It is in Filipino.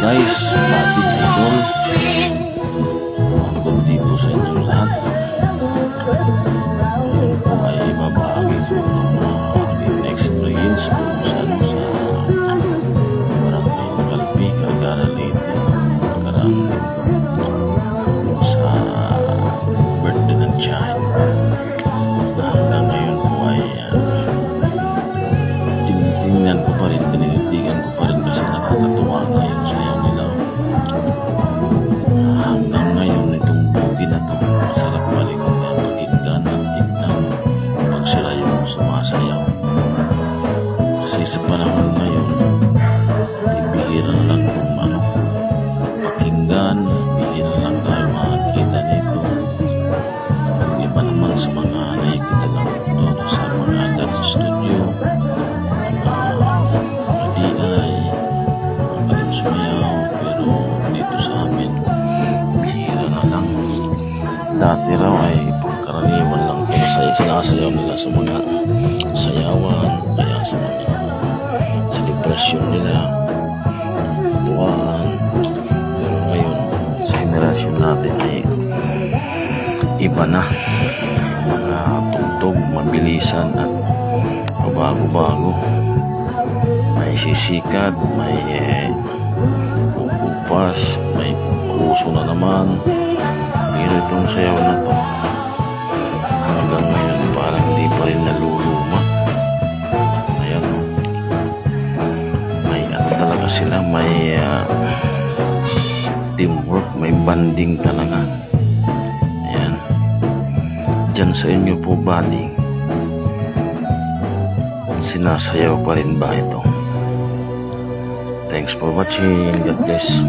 guys, Bati Idol. Welcome dito sa inyong lahat. Ngayon po ay babahagi ko itong aking experience kung saan sa Barangay Makalpi, Cagara, Leyte. Nakaraan sa birthday ng child. Hanggang ngayon po ay tinitingnan ko pa rin, tinitigan ko pa rin kasi nakakatuwa na yung sayaw nila. Hanggang ngayon itong bugi na to, masarap pa rin pakinggan at tignan pag sila yung sumasayaw. Kasi sa panahon ngayon, bihira na lang itong pakinggan, bihira lang tayo makakita nito. Hindi pa naman sa mga nakikita lang ito sa mga dance studio. Dati raw ay pagkaraniwan lang kung sinasayaw nila sa mga sayawan, kaya sa mga celebration nila, tuwaan. Pero ngayon, sa henerasyon natin ay iba na. Mga tugtog, mabilisan at bago-bago. May sisikad, may upas, may puso na naman. Pero itong sayaw na to hanggang ngayon parang hindi pa rin naluluma. Ayan, may talaga sila, may teamwork, may banding talaga. Ayan, dyan sa inyo po bali, sinasayaw pa rin ba ito? Thanks for watching. God bless.